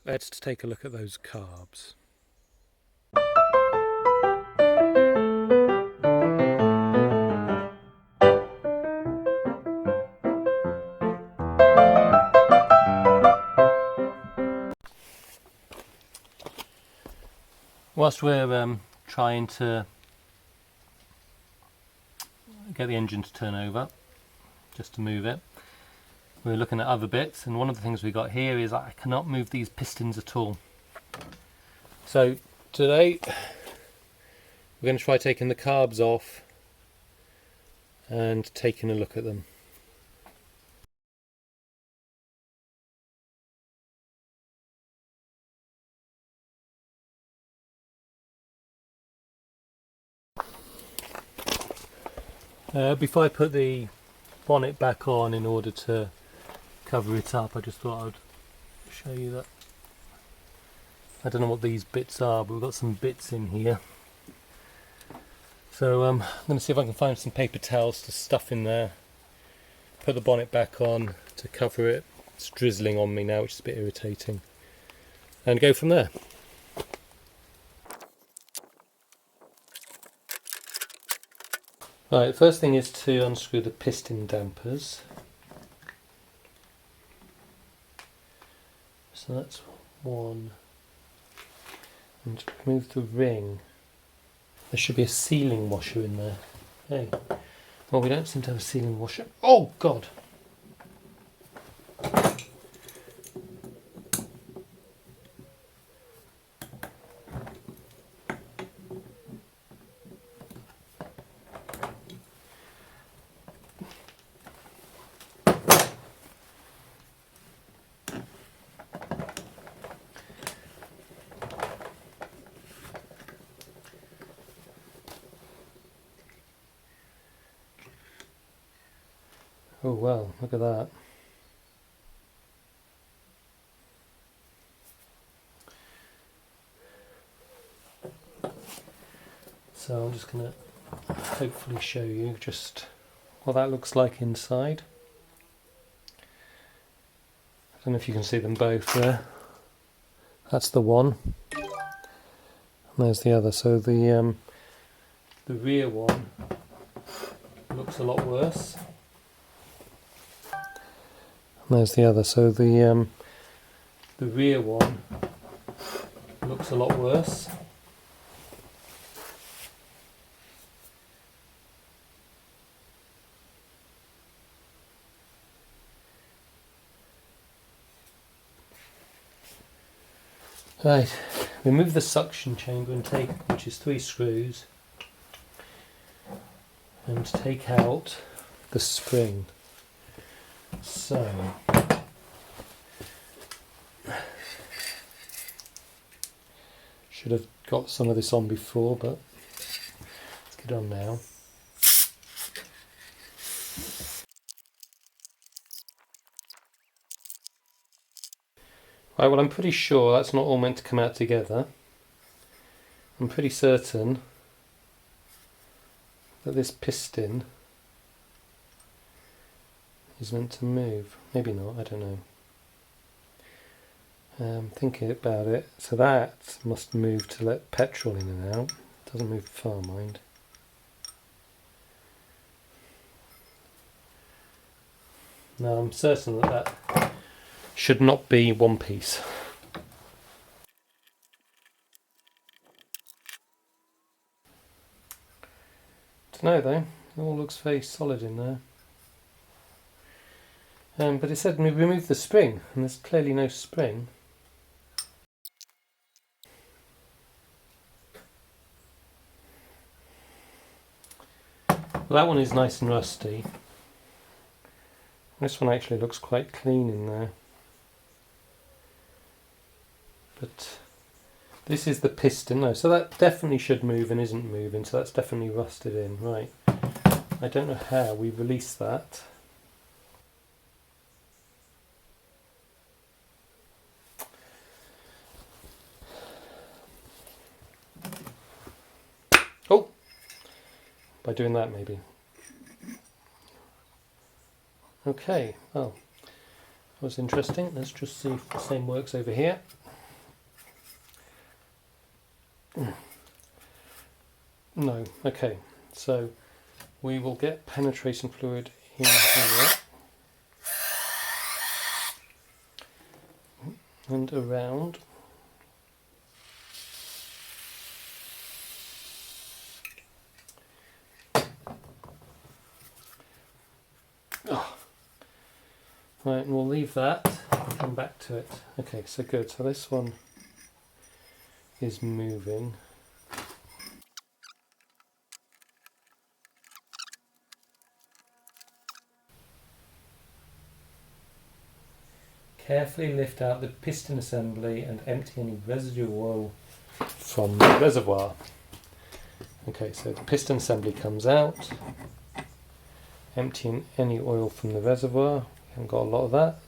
Let's take a look at those carbs. Whilst we're trying to get the engine to turn over, just to move it, we're looking at other bits, and one of the things we got here is I cannot move these pistons at all. So today we're going to try taking the carbs off and taking a look at them. Before I put the bonnet back on in order to cover it up, I just thought I'd show you that. I don't know what these bits are, but we've got some bits in here. So I'm going to see if I can find some paper towels to stuff in there, put the bonnet back on to cover it. It's drizzling on me now, which is a bit irritating, and go from there. Right, the first thing is to unscrew the piston dampers. So that's one. And remove the ring. There should be a sealing washer in there. Hey. Well, we don't seem to have a sealing washer. Oh, God! Oh wow, look at that. So I'm just going to hopefully show you just what that looks like inside. I don't know if you can see them both there. That's the one. And there's the other. So the rear one looks a lot worse. And there's the other. So the rear one looks a lot worse. Right, remove the suction chamber and take, which is 3 screws, and take out the spring. So should have got some of this on before, but let's get on now. Right, well, I'm pretty sure that's not all meant to come out together. I'm pretty certain that this piston is meant to move. Maybe not, I don't know. Thinking about it, so that must move to let petrol in and out. It doesn't move far, mind. Now I'm certain that that should not be one piece. Don't know though, it all looks very solid in there. But it said remove the spring, and there's clearly no spring. Well, that one is nice and rusty. This one actually looks quite clean in there. But this is the piston, no, so that definitely should move and isn't moving, so that's definitely rusted in, right. I don't know how we release that. Oh! By doing that maybe. Okay, well, that was interesting. Let's just see if the same works over here. No, okay, so we will get penetration fluid in here and around. Oh. Right, and we'll leave that and come back to it. Okay, so good, so this one is moving. Carefully lift out the piston assembly and empty any residue oil from the reservoir. Okay, so the piston assembly comes out, emptying any oil from the reservoir. We haven't got a lot of that.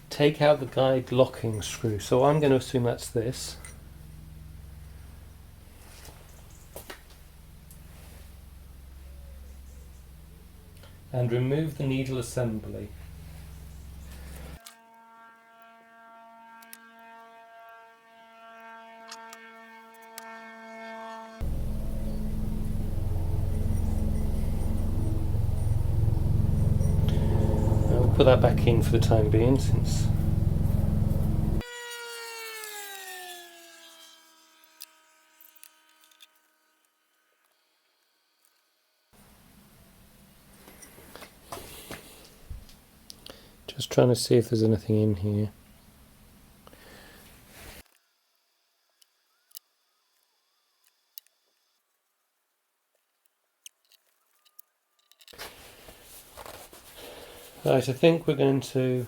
Take out the guide locking screw. So I'm going to assume that's this. And remove the needle assembly. We'll put that back in for the time being, since just trying to see if there's anything in here. Right, I think we're going to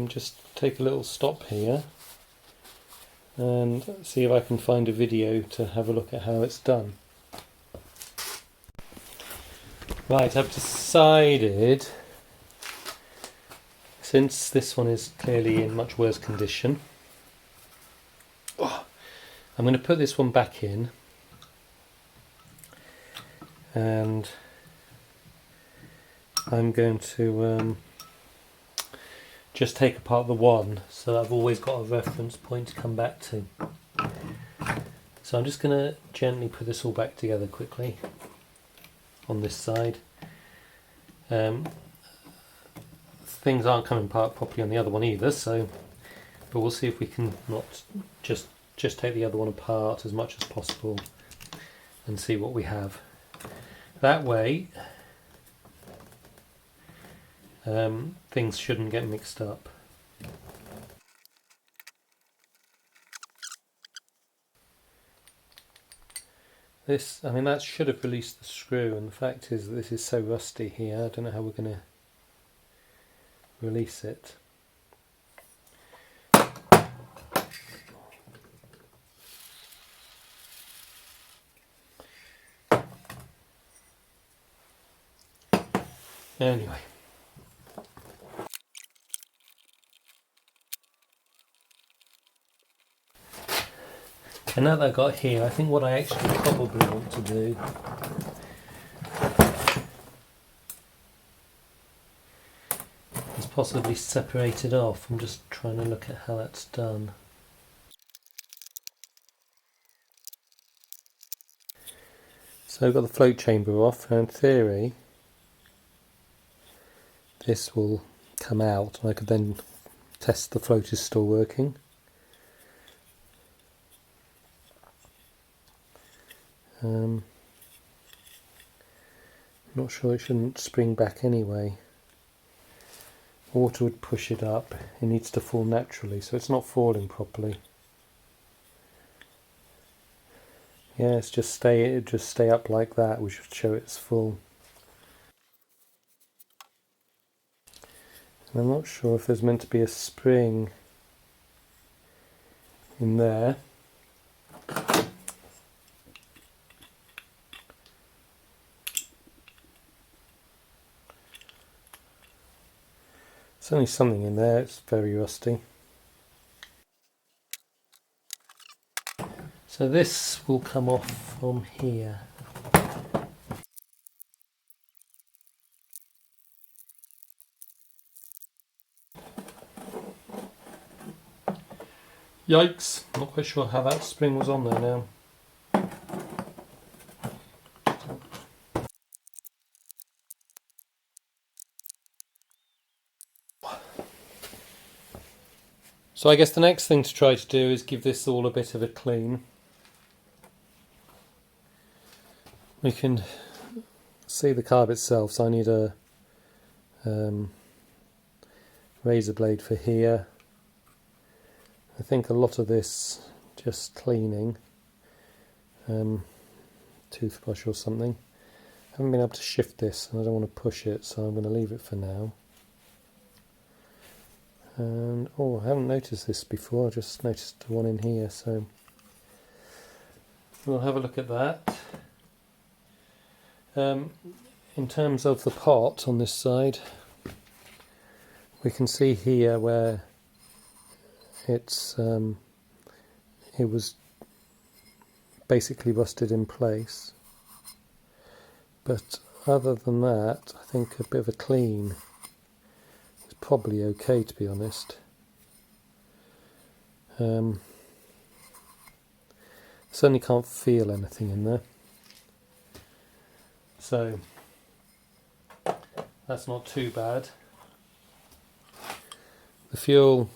just take a little stop here and see if I can find a video to have a look at how it's done. Right, I've decided, since this one is clearly in much worse condition, I'm going to put this one back in, and I'm going to just take apart the one, so I've always got a reference point to come back to. So I'm just going to gently put this all back together quickly on this side. Things aren't coming apart properly on the other one either, so but we'll see if we can not just take the other one apart as much as possible and see what we have. That way things shouldn't get mixed up. This, I mean, that should have released the screw, and the fact is that this is so rusty here, I don't know how we're going to release it. Anyway. And now that I've got here, I think what I actually probably want to do is possibly separate it off. I'm just trying to look at how that's done. So I've got the float chamber off, and in theory this will come out, and I could then test the float is still working. Not sure, it shouldn't spring back anyway. Water would push it up. It needs to fall naturally, so it's not falling properly. Yeah, it's just stay up like that, which would show it's full. And I'm not sure if there's meant to be a spring in there. There's only something in there, it's very rusty. So this will come off from here. Yikes, not quite sure how that spring was on there now. So I guess the next thing to try to do is give this all a bit of a clean. We can see the carb itself, so I need a razor blade for here. I think a lot of this just cleaning, toothbrush or something. I haven't been able to shift this and I don't want to push it, so I'm going to leave it for now. And oh, I haven't noticed this before, I just noticed the one in here, so we'll have a look at that. In terms of the pot on this side, we can see here where it was basically rusted in place, but other than that I think a bit of a clean is probably okay, to be honest. Certainly can't feel anything in there, so that's not too bad. The fuel,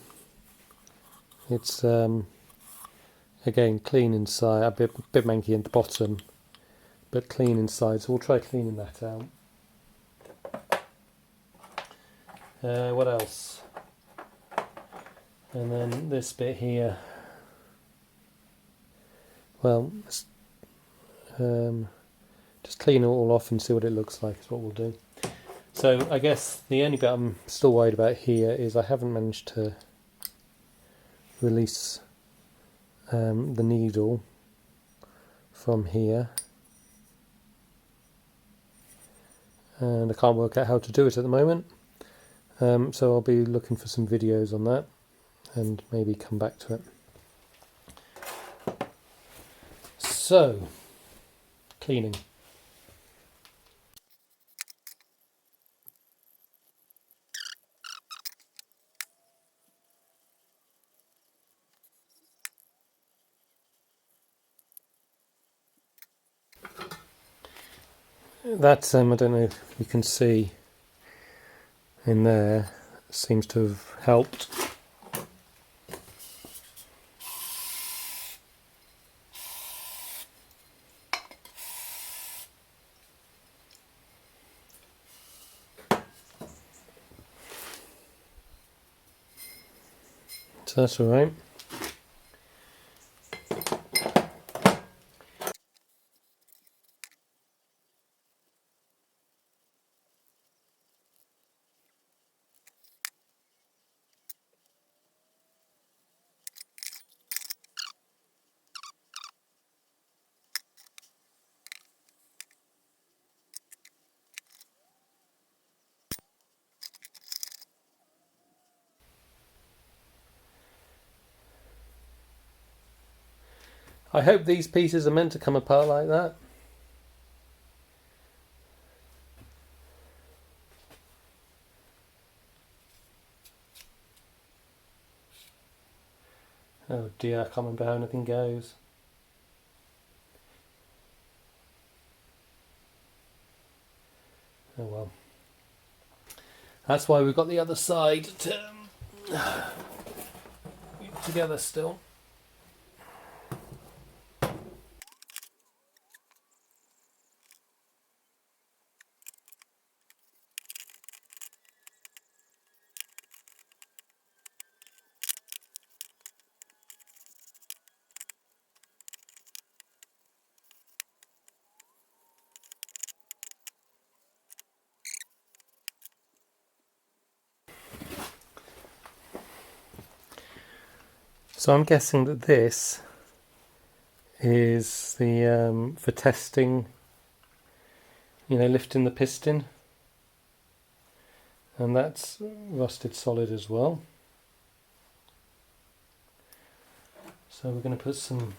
it's again clean inside, a bit manky at the bottom, but clean inside, so we'll try cleaning that out. What else? And then this bit here, well, just clean it all off and see what it looks like is what we'll do. So I guess the only bit I'm still worried about here is I haven't managed to release the needle from here, and I can't work out how to do it at the moment, so I'll be looking for some videos on that and maybe come back to it. So, cleaning. That, I don't know if you can see in there, seems to have helped. So that's all right. I hope these pieces are meant to come apart like that. Oh dear, I can't remember how anything goes. Oh well. That's why we've got the other side together still. So I'm guessing that this is the for testing, lifting the piston, and that's rusted solid as well. So we're going to put some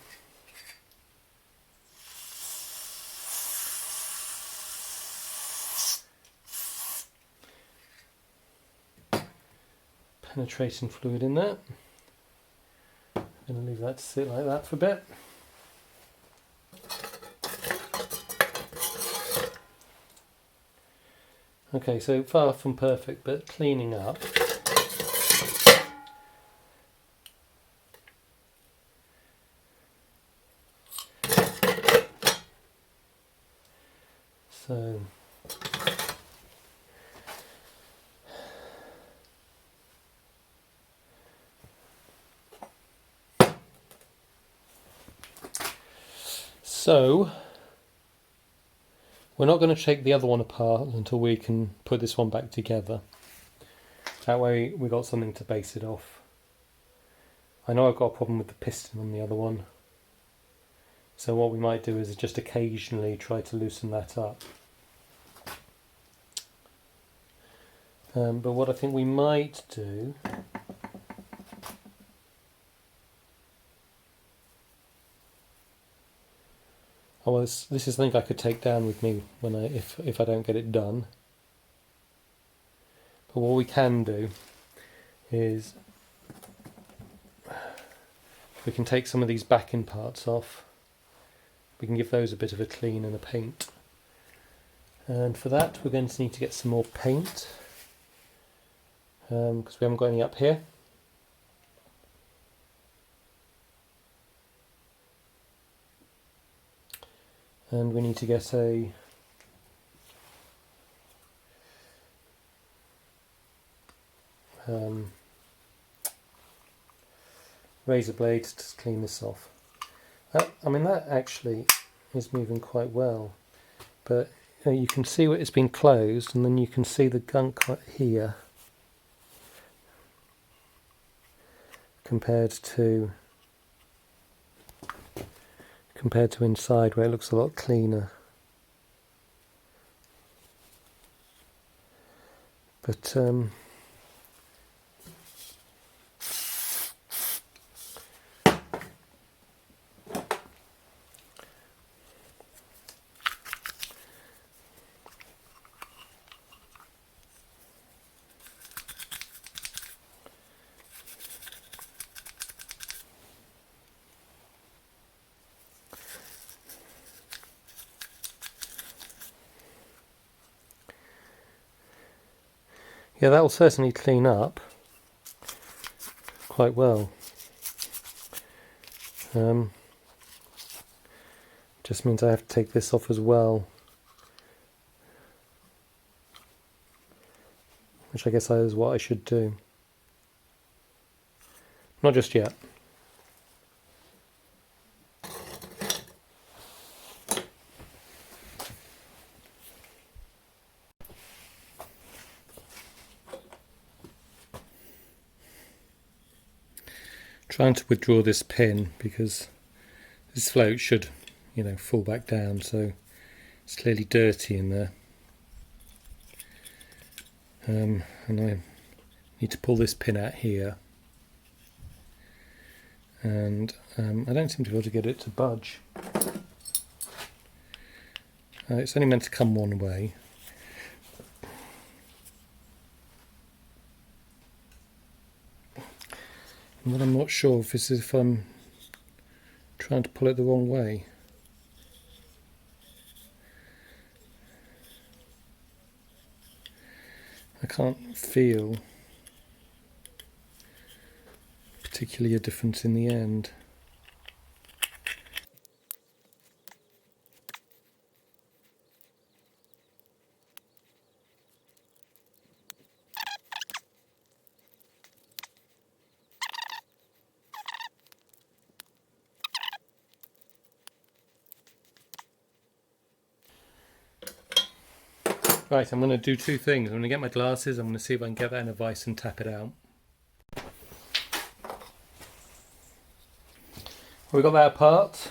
penetrating fluid in there. I'm going to leave that to sit like that for a bit. Okay, so far from perfect, but cleaning up. So we're not going to take the other one apart until we can put this one back together. That way we got something to base it off. I know I've got a problem with the piston on the other one. So what we might do is just occasionally try to loosen that up. But what I think we might do this is something I could take down with me when if I don't get it done. But what we can do is we can take some of these backing parts off. We can give those a bit of a clean and a paint. And for that we're going to need to get some more paint, because we haven't got any up here. And we need to get a razor blade to clean this off. I mean, that actually is moving quite well, but you can see where it's been closed, and then you can see the gunk right here compared to inside, where it looks a lot cleaner. But yeah, that will certainly clean up quite well. Just means I have to take this off as well, which I guess is what I should do. Not just yet. Trying to withdraw this pin because this float should, fall back down, so it's clearly dirty in there. And I need to pull this pin out here, and I don't seem to be able to get it to budge. It's only meant to come one way. But I'm not sure if I'm trying to pull it the wrong way. I can't feel particularly a difference in the end. Right, I'm going to do two things. I'm going to get my glasses, I'm going to see if I can get that in a vise and tap it out. We got that apart.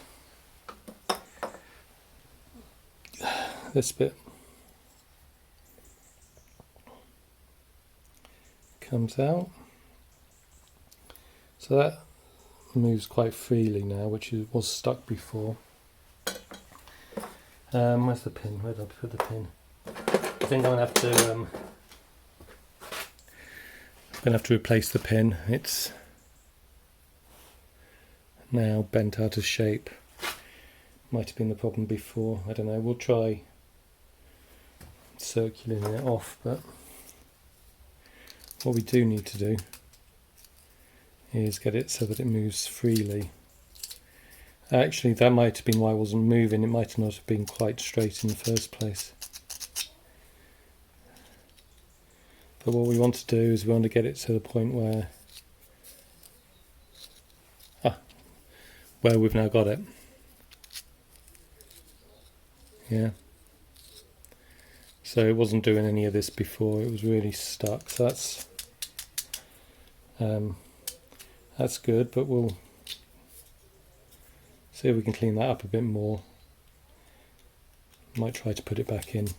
This bit comes out. So that moves quite freely now, which was stuck before. Where's the pin? Where did I put the pin? I think I'm going to have to going to have to replace the pin. It's now bent out of shape. Might have been the problem before, I don't know. We'll try circulating it off, but what we do need to do is get it so that it moves freely. Actually, that might have been why it wasn't moving. It might not have been quite straight in the first place. But what we want to do is we want to get it to the point where we've now got it. Yeah. So it wasn't doing any of this before. It was really stuck. So that's good. But we'll see if we can clean that up a bit more. Might try to put it back in.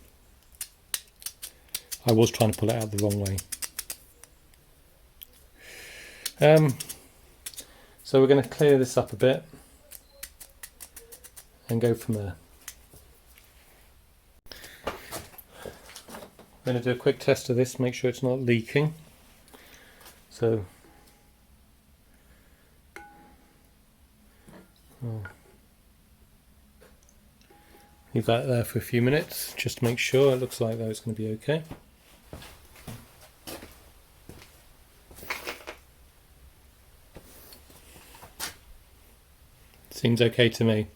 I was trying to pull it out the wrong way. So we're going to clear this up a bit and go from there. I'm going to do a quick test of this, make sure it's not leaking. So leave that there for a few minutes just to make sure. It looks like though it's going to be okay. Seems okay to me.